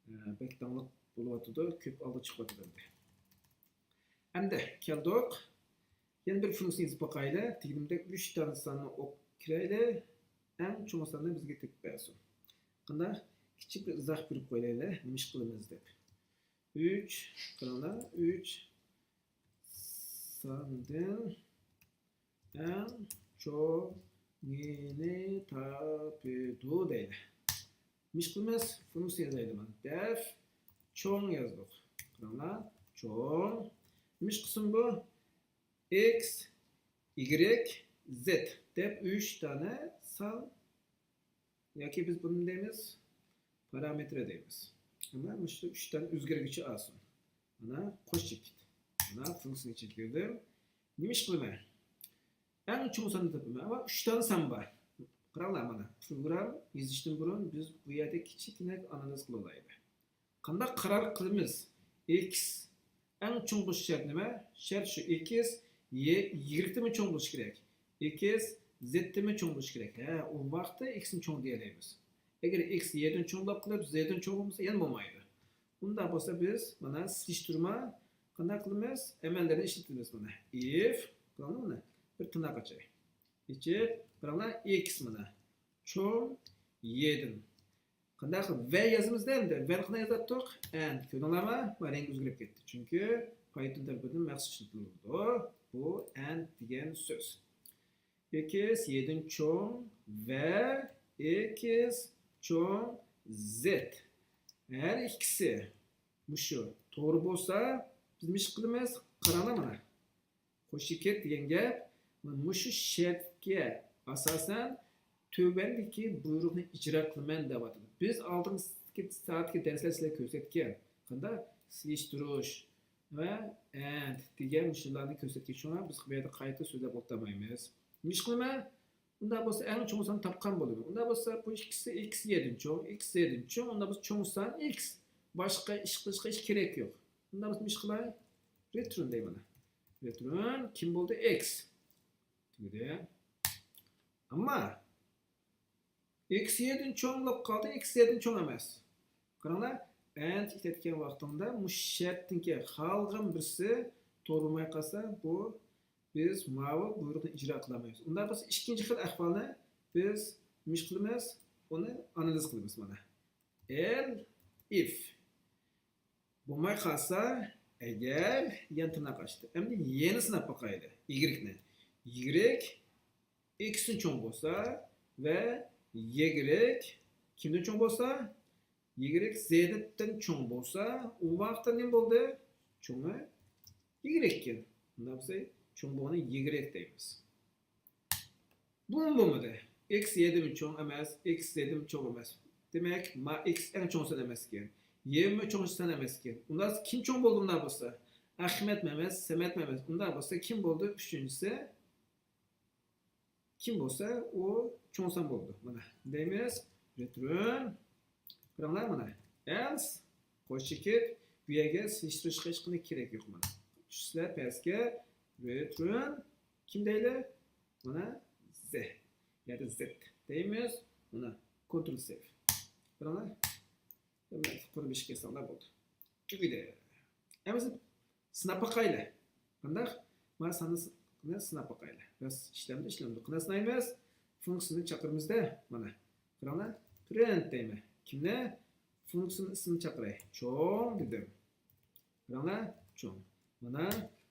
Bek dаңlıq buluvatıdı, köp aldı çıkmadı endi. Endi keldik. Yeni bir funksiya yazıp bakaylı. Tigimde 3 tane sanını okiraylı. En çoğu sanını bizge tepip bersin. Qanda kichik bir izoh berib qo'yaylik, nima ish qilamiz deb. 3 qilinglar, 3 sondan en cho'ngini topidu deydi. Nima ish qilamiz? Funksiya yozaylik mana. Def cho'ng yozdik. Qilinglar, cho'ng. Nima ish qilsin bu? X, Y, Z deb 3 tane son yoki biz bunu deymiz parametre deymiz. Ama şu 3 tane o'zgarg'ichi olsin. Mana qo'shib ketdi. Mana funksiya chekirdim. Nima ish qilaman? Eng cho'ng sonni topaman. Ama 3 tane son bor. Qaranglar mana. Program yozishdan burun biz bu yerda kichikina analiz qila olaylik. Qanday qaror qilamiz? X eng cho'ng bo'lish shart nima? Shart shu X Y''mi cho'ng bo'lishi kerak. X Z'mi cho'ng bo'lishi kerak. O vaqtda X'ni cho'ng deyamiz. Agar X Y'dan cho'nglab qilib, Z'dan cho'ng bo'lmasa, yana bo'lmaydi. Unda bo'lsa biz mana solishtirma qanday qilamiz? Amallarni ishlatamiz mana. If mana bir tirnoq ochay. Ichib, qaranglar X mana. Cho'ng Y'dan. Qanday qilib V yozamizda endi. V qanday yozatdik? And. Ko'rdinglarmi? Mana rang o'zgarib ketdi. Chunki Python tilidan maxsus ishlatiladi. Bu and degan so'z. X Y'dan cho'ng ve X cho'ng Z. Eğer ikisi mushu to'g'ri bo'lsa, biz nima ish qilamiz? Qaranglar mana. Qo'shib ket degan gap, mushu shartga asosan tövbendeki buyruqni ijro qilaman deb atadi. Biz oldingi soatga darslar sizlarga ko'rsatgan. Qanday solishtirish va and degan shularni ko'rsatgan. Shuna biz bu yerda qayta so'zlab o'tmaymiz. Nima ish qilaman? Unda bo'lsa eng cho'ng son topgan bo'laman. Unda bo'lsa bu ikkisi X Y'dan cho'ng, X Z'dan cho'ng, unda biz cho'ng son X. Boshqa ish qilishga hech kerak yo'q. Unda biz nima ish qilaylik? Return deyman. Return kim bo'ldi? X. Tugadi. Ammo X Y'dan cho'nglab qoldi, X Z'dan cho'ng emas. Qaranglar, and ishlatgan vaqtimda bu shartniki qolgan birisi to'g'ri bo'lmay qolsa, bu biz ma'lum buyruqni ijro qilamiz. Unda biz ikkinchi xil ahvolni biz nima ish qilamiz? Uni analiz qilamiz mana. If bo'lmay qolsa, agar yan tirnoq ochdi. Endi yana sinab boqaylik. Y ni. Y X ni cho'ng bo'lsa va Y kimdan cho'ng bo'lsa? Y Z'dan cho'ng bo'lsa, u vaqtda nima bo'ldi? Cho'ngi Y ekan. Unda biz cho'ng bo'lgani Y deymiz. Bu bo'lmadi. X Y'dan cho'ng emas, X Z'dan cho'ng emas. Demak, X eng cho'ng son emas ekan. Y cho'ng son emas ekan. Unda kim cho'ng bo'ldi unda bo'lsa? Ahmet emas, Samet emas. Unda bo'lsa kim bo'ldi? Uchinchisi kim bo'lsa, u cho'ng son bo'ldi. Mana deymiz. Return. Qaranglar mana. Else qo'shib ket. Bu yerga solishtirish hech qanday kerak yo'q mana. Sizlar pastga return kim deydi? Mana Z. Yani Z deymiz. Mana Ctrl save. Qaranglar. Mana qurib ishga solib bo'ldi. Tugadi. Endi sinab boqaylik. Qanday? Mana sanani sinab boqaylik. Biz ishlamda. Qanday sinaymiz? Funksiyani chaqirimizda mana. Qaranglar. Print deymiz. Kimni? Funksiyaning ismini chaqiray. Cho'ng dedim. Qaranglar, cho'ng. Mana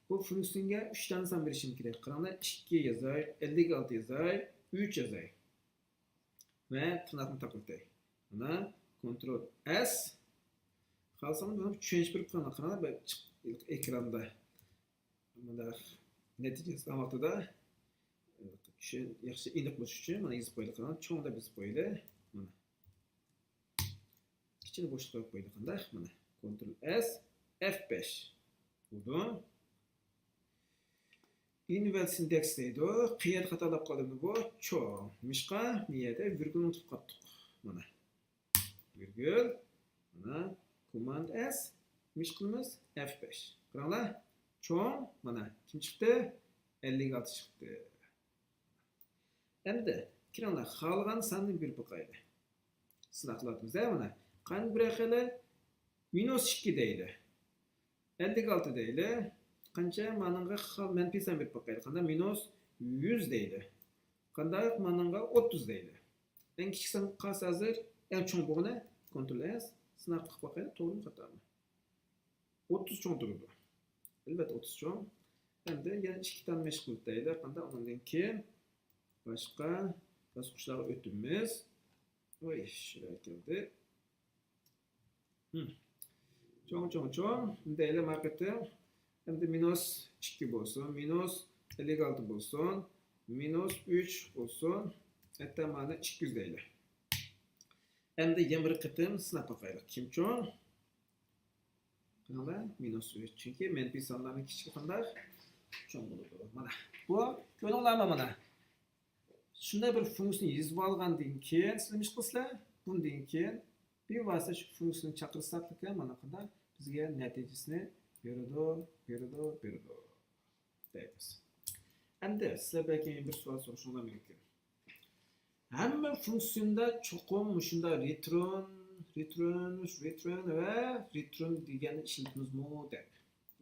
bu funksiyaga 3 tane son berishim kerak. Qaranglar, 2 yozay, 56 yozay, 3 yozay. Va tirnoqni taqiltay. Mana Ctrl S. Qalsam buni tushunish berib qo'yaman. Qaranglar, ekranda. Mana natijasi vaqtida yaxshi aniq bo'lish uchun mana yozib qo'ydik. Qaranglar, cho'ngda biz qo'ydik. Mana kichkina bo'shliq qo'yib qo'ydik. Qanday? Mana Ctrl S F5 bo'ldi. Inval syntax deydi. Qiyin xatolab qoldi bu. Cho'ng. Mishqa niyada virgulni unutib qoldik. Mana. Virgul. Mana Command S. Mish qilamiz F5. Qaranglar. Cho'ng. Mana kim chiqdi? 56 chiqdi. Endi kiranglar, xohlagan sonni berib qo'yaylik. Sinaqlatimiz mana. Qani bir xili -2 deyli. 56 deyli. Qancha manınğa menfi san berip bakaylı. Qanda -100 deyli. Qanda manınğa 30 deyli. En kichik san qaysi hazır? En cho'ng bo'lgani kontrol S. Sinab qilib bakaylı. To'g'rimi xatomi? 30 cho'ng turibdi. Albatta 30 cho'ng. Endi yana 2 ta mashg'ul deydi. Qanda undan keyin boshqa bosqichlarga o'tamiz. Oy, shunday keldi. Cho'ng. Deyli marketi. Endi -2 bo'lsin, -56 bo'lsin, -3 bo'lsin. Hatta mana 200 deyli. Endi yana bir qitim sinab bakaylik. Kim cho'ng? Mana -3. Chunki menfi sonlarning kichik qanday cho'ng bo'ladi. Mana bu ko'ringlarmi mana. Shunday bir funksiyani yozib olgandan keyin sizlar nima qilsizlar? Bundan keyin bir vosita shu funksiyani chaqirsak ekan, mana qanday bizga natijasini beradi deymiz. Endi sizlar belki bir savol so'rashingiz mumkin. Hamma funksiyada cho'qim shunda return va return deganni ishlatmizmi deb.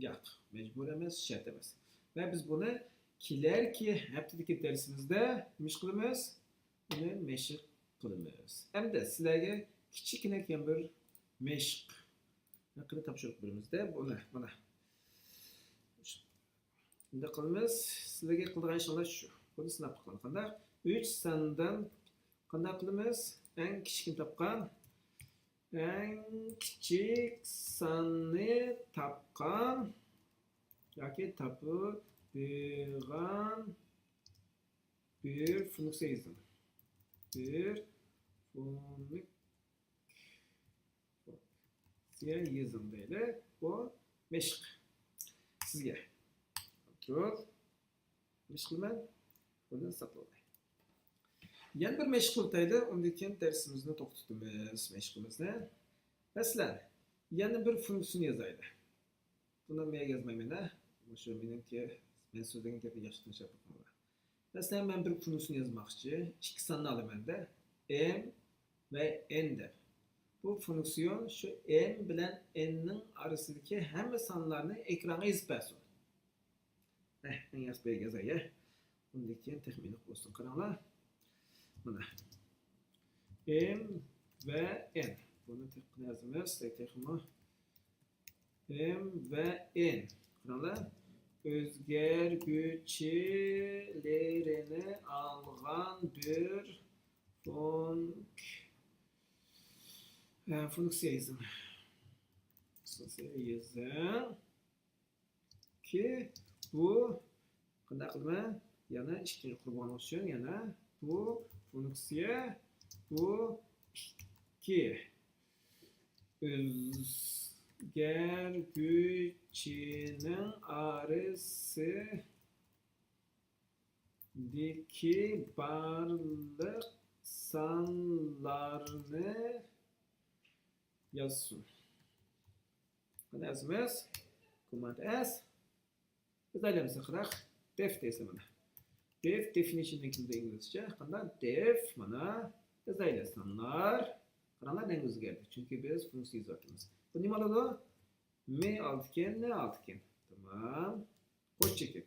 Yo'q, majbur emas, shart emas. Va biz buni kelarki haftadagi darsimizda nima qilamiz? Buni mashq qilamiz. Endi sizlarga kichikina bir mashq qilib topshiriq beramizda. Buni mana Endi qilamiz. Sizlarga qilgan ishlar shu. Buni sinab qilganda 3 sandan qanday qilamiz? Eng kichikni topgan, eng kichik sanni topgan yoki topadigan bir funksiya yozing. Bir funksiya yozing deydi. Bu mashq. Sizga Kontrol. Mashq qilaman. Buni saqlayman. Yana bir mashq qilib undan keyin darsimizni to'xtatamiz, mashqimizni. Masalan, yana bir funksiyani yozaylik. Buni men yozmayman. O'sha meniki men so'zlagan gapni yaxshi tushunib qolaman. Masalan, men bir funksiyani yozmoqchi, ikki sonni olamanda m va n deb. Bu funksiyon shu m bilan n ning orasidagi hamma sonlarni ekranga yozib bersin. Men yozay. Bundan keyin taxminiy bo'lsin. Qaranglar. Mana m va n. Buni tekrar yozamiz. Texmo m va n. Qaranglar. O'zgarguchilarini olgan bir funksiya yozing. Ki bu qanday qilaman? Yana ikkinchi qurbon uchun yana bu funksiya bu 2 o'zgarguchining orasidagi barliq sonlarni yozsin. Qanday yozamiz? Command S. Yozaylik qiraq. Def deysiz mana. Def definition degan inglizcha. Qanday def mana yozaylik sonlar. Qaranglar nega o'zgardi? Chunki biz funksiya yozyapmiz. Bu nima bo'ladi? M oltken, N oltken. Tamam. Qo'shib ket.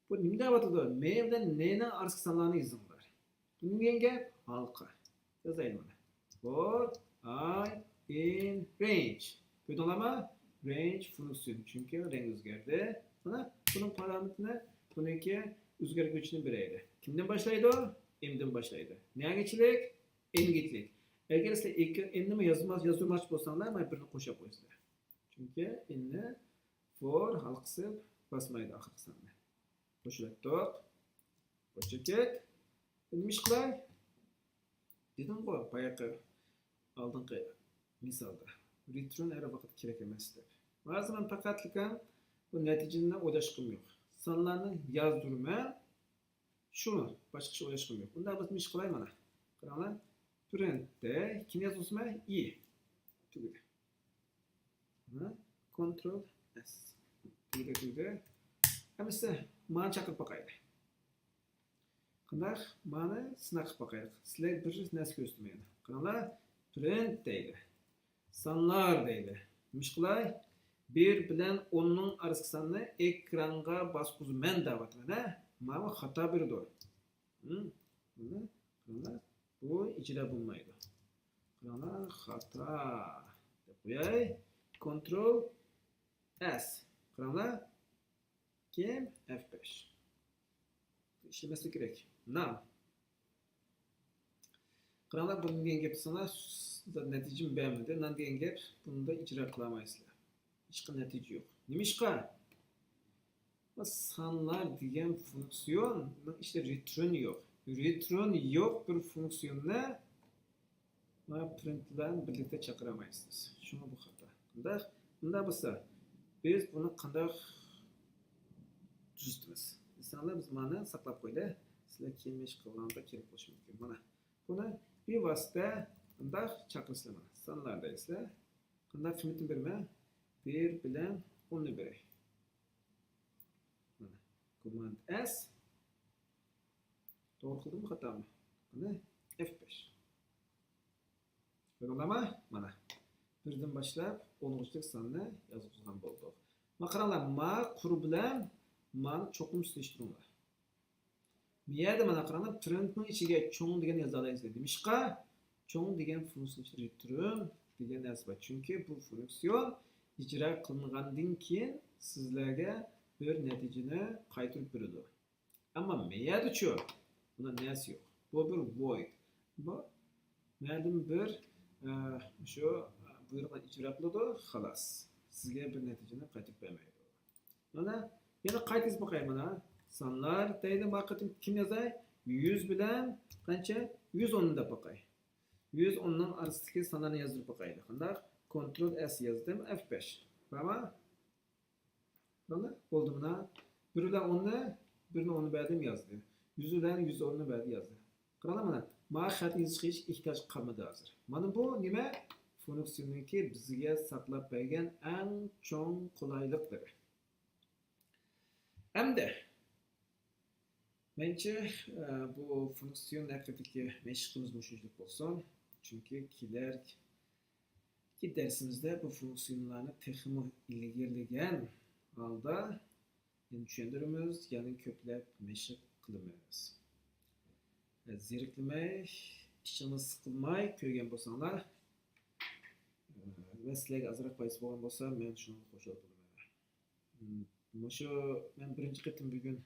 Bu nima bo'ladi? M bilan N ning orasi sonlarni yozinglar. Bunga gap halqa. Yozaylik mana. For I in range. Ko'rdinglarmi? Range funksiyon. Chunki rang o'zgardi. Mana bunun parametrini buniki o'zgarguchini beradi. Kimdan boshlaydi? M'dan boshlaydi. Negachilik? N'gichlik. Agar sizlar n'ni yozmoqchi bo'lsanglar, men birini qo'shib qo'ysizlar. Chunki n'ni for hal qilib bosmaydi oxirgi sonda. Qo'shiladi. Qo'shib ket. Nima ish qilay? Dedim-ku, boyaqa oldingi misolda. Return error vaqt kerak emas deb. Ba'zi men faqatlikam bu natijani o'ylashim yo'q. Sonlarni yozdirman. Shuni boshqa ish o'ylashim yo'q. Unda biz nima ish qilay mana. Qaranglar. Printda kim yozibsizmi? I. Tugadi. Control S. Tugadi. Hamisi mana chaqirib boqaylik. Qanday? Mana sinab boqaylik. Sizlar bir narsa ko'rsatmaydi. Qaranglar. Print deydi. Sanlar deydi. Demiş qilay? 1 bilan 10'ning arasındaki sanni ekranga bosqizman deyapti. Mana mana xato berdi. Mana bu ijro bo'lmaydi. Mana xato. Deb qo'yay. Ctrl S. Qaranglar. Kim? F5. İşlemesi gerek. Now. Qaranglar, bunu degan gap desanglar, natijam berilmadi. Nan degan gap, bunda ijro qilolmaysizlar. Hech qanday natija yo'q. Nima ishqa? Sanlar degan funksiyon, işte return yo'q. Return yo'q bir funksiyonni mana print bilan birlikda chaqira olmaysiz. Shunga bu xato. Bunda bo'lsa, biz buni qanday tuzitamiz? Insanlar biz mana saqlab qo'ydi. Sizlar keyin ish qilganda kerak bo'lishi mumkin. Mana buni bevosita bunday chaqirsizlar mana. Sanlardaysizlar. Qanday qiymatini berma? 1 bilan 10 ni beray. Mana command S. To'g'ri qildimmi, xatomi? Mana F5. Ko'rdinglarmi? Mana birdan boshlab 10'lik sonni yozib bo'ldik. Mana qaranglar, ma qur bilan mani cho'qim solishtiringlar. Bu yerda mana qaranglar, printning ichiga cho'ng degan yoza olasizlar. Demishqa, cho'ng degan funksiya ichida return degan narsa bor. Chunki bu funksiyon ijro qilingandan keyin sizlarga bir natijani qaytarib beradi. Ammo meyada-chu, bunda narsa yo'q. Bu bir void. Bu ma'lum bir shu buyruqni ijro qiladi, xolos. Sizga bir natijani qaytarib bermaydi. Mana yana qaytib boqaylik mana. Sanlar deydi, vaqtim kim yozay? 100 bilan qancha? 110 deb boqay. 110 ning orasidagi sonlarni yozib boqaylik. Qanday? Ctrl S yozdim, F5. Tamam? Mana bo'ldi mana. 1 bilan 10 ni 10 berdim yozdi. 100 bilan 110 ni berdi yozdi. Qaranglar mana. Ma xat yozish ehtiyoj qolmadi hozir. Mana bu nima? Funksiyonniki bizga saqlab bergan eng cho'ng qulaylikdir. Hamda menimcha bu funksiyon haqidagi mashqimiz mushunchalik bo'lsin. Chunki kelarki darsimizda bu funksiyonlarni texmo ilgirlagan holda tushuntiramiz, ya'ni ko'plab mashq qilamiz. Zerikmay, ishimiz siqilmay ko'rgan bo'lsanglar va sizlarga ozroq foyda bo'lgan bo'lsa, men shuni qo'shib olaman. Shu men birinchi qatim bugun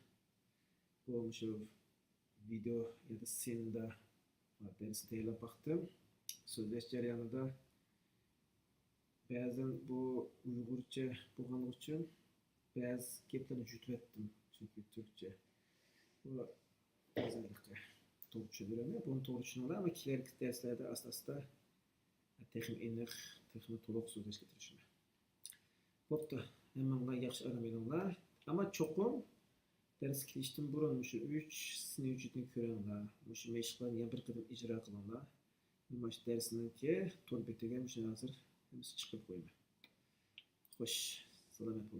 shu video ya da senda ders tayyorlab baxtim. So'zlash jarayonida ba'zan bu uyg'urcha bo'lgani uchun ba'zi gaplarni juratdim, chunki turkcha. Bu ba'zan to'g'ri tushunmayman. Buni to'g'ri tushunadi, ammo kerakli darslarda asosda texnik to'liq so'zlashga tirishaman. Bo'pti. Hammaga yaxshi o'rganinglar. Ammo cho'qim dars kirishdan burun shu 3 sinov uchun ko'ringlar. Shu mashqlarni yana bir qadam ijro qilinglar. Nima shu darsniki to'rt betiga shu hozir chiqib qo'yman. Xo'sh, salomat bo'ling.